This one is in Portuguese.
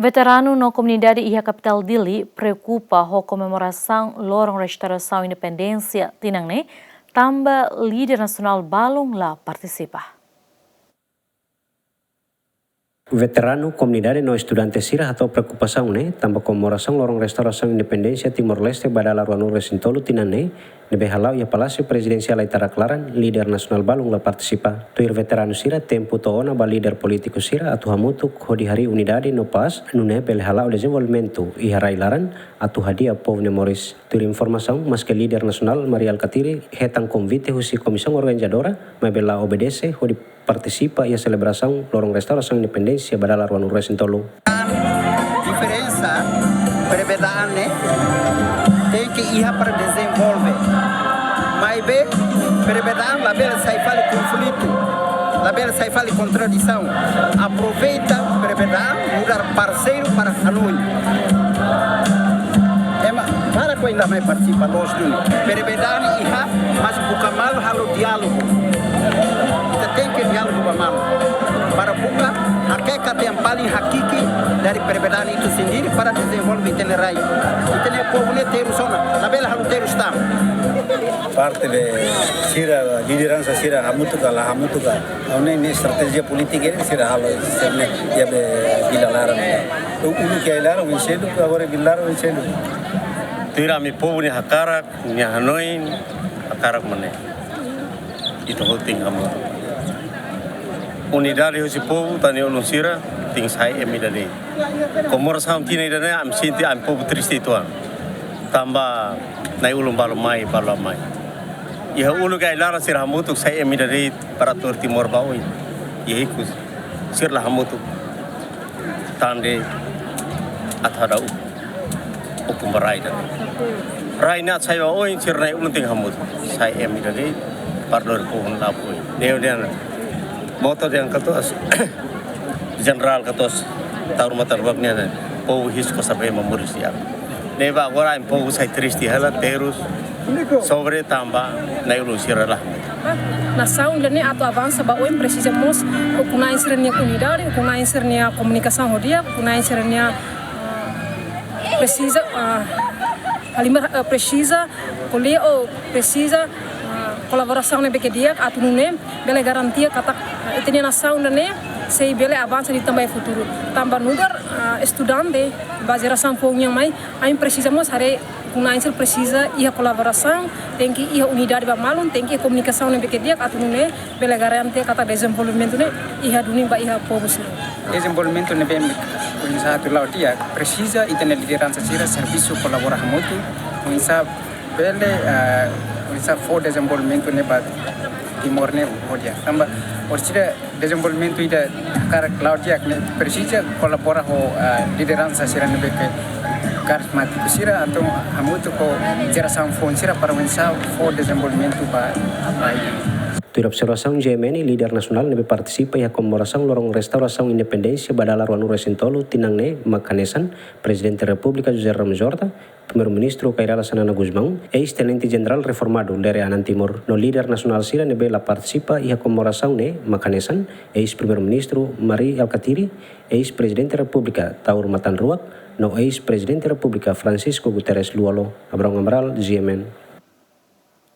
Veterano na comunidade Iha Capital Dili preocupa com a comemoração Lorong Restauração Independência Tinangne, também líder nacional Balong lá participa. Veterano, comunidade no estudantes sira atau preocupação, né? Também comemoração Lorong Restauração Independência Timor-Leste Badala Ruanur Resintolo Tinangne, nebe halau ia Palácio Presidencial Aitara Klaran, líder nasional Balong la participa. Tuir veterano sira tempo toona ba líder político sira atu hamutu hodi hari unidade no pas nune bel halau desenvolvimento i harai laran atu hadia povne Moris. Tuir informação mas que líder nasional Maria Alcatiri hetang convite husi comissão organizadora mebela obedece hodi participa e a celebração Lorong Restauração Independência Badala Ruanur Resintolo. Diferença perbedaan tem que ir para desenvolver. Mas bem, perbedaan label sai fale conflito, label sai fale contradição. Aproveita perbedaan mudar parceiro para anui. Para quem ainda mais participa nós dun. Perbedaan iha mas buka mal halo diálogo. Tem que diálogo mal para buka hakika yang paling hakiki dari perbedaan itu sendiri para desenvolver Tenerai. Tener povo inteiro sona, labela haluteiro está. Parte de sira liderança sira hamutuka la hamutuka. Ini strategi politik ini sira halo serne ya be bilalara. Ulu kailara winsedu agora bilara winsedu. Tira mi povo ni hakarak ni Hanoi hakarak mane. Itu holding hamutu. Unidade hoje povo tani olusira ting sai emidade. Komor sam tina idane am sinti am povo triste tuan. Tamba nai ulum balomai. Iha ulu gai lara sir hamutuk sai emidade para tur timor baoi. Ihikus sir la hamutuk tande athadau okumbarai dan. Raina sai baoi sir nai ulum ting hamut sai emidade parlor povo lapoi. Deodan motor yang ketos general ketos taur motor bagnya povo hisco sabe memoris dia neba agora em povo sai triste ela terus sobre tamba na ilusira lá nação lene atau avança ba oi precisamos kunai sernia unidade kunai sernia comunicação rodia kunai sernia precisa halimar precisa colher ou precisa colaboração nebe que dia atunune bele garantia kata itenia nação ne sei bele avança di também futuro tambah nugar estudante geração pouquinho mais aí precisamos hare kunainsel precisa ia colaboração tem que ia unidade ba malum tem que comunicação nebe que dia atunune bele garantia kata desenvolvimento ne ia dunia ba ia povo sih desenvolvimento nebe satu laut dia precisa itenia liderança sira serviço colaboração muito insa bele bisa for desenvolvimento ne ba Timor ne hodia tamba orchida desenvolvimento ida cara Claudia ne precisa colabora ho liderança sira ne be carismático sira então hamuto ko geração fon sira para mensa for desenvolvimento ba Tuir observação GMN, líder nacional, nebe participa e a comemoração Lorong Restauração Independência Badala Ruanur Resintolo Tinangne Makanesan, Presidente da República José Ramos Horta, Primeiro-Ministro Kairala Sanana Guzmão, ex-Tenente General Reformado Lere Anan Timor. No líder nacional sira nebe la participa e a comemoração ne Makanesan, ex-Primeiro-Ministro Maria Alcatiri, ex-Presidente da República Taur Matan Ruak, no ex-Presidente da República Francisco Guterres Lualo, Abrão Amaral, GMN.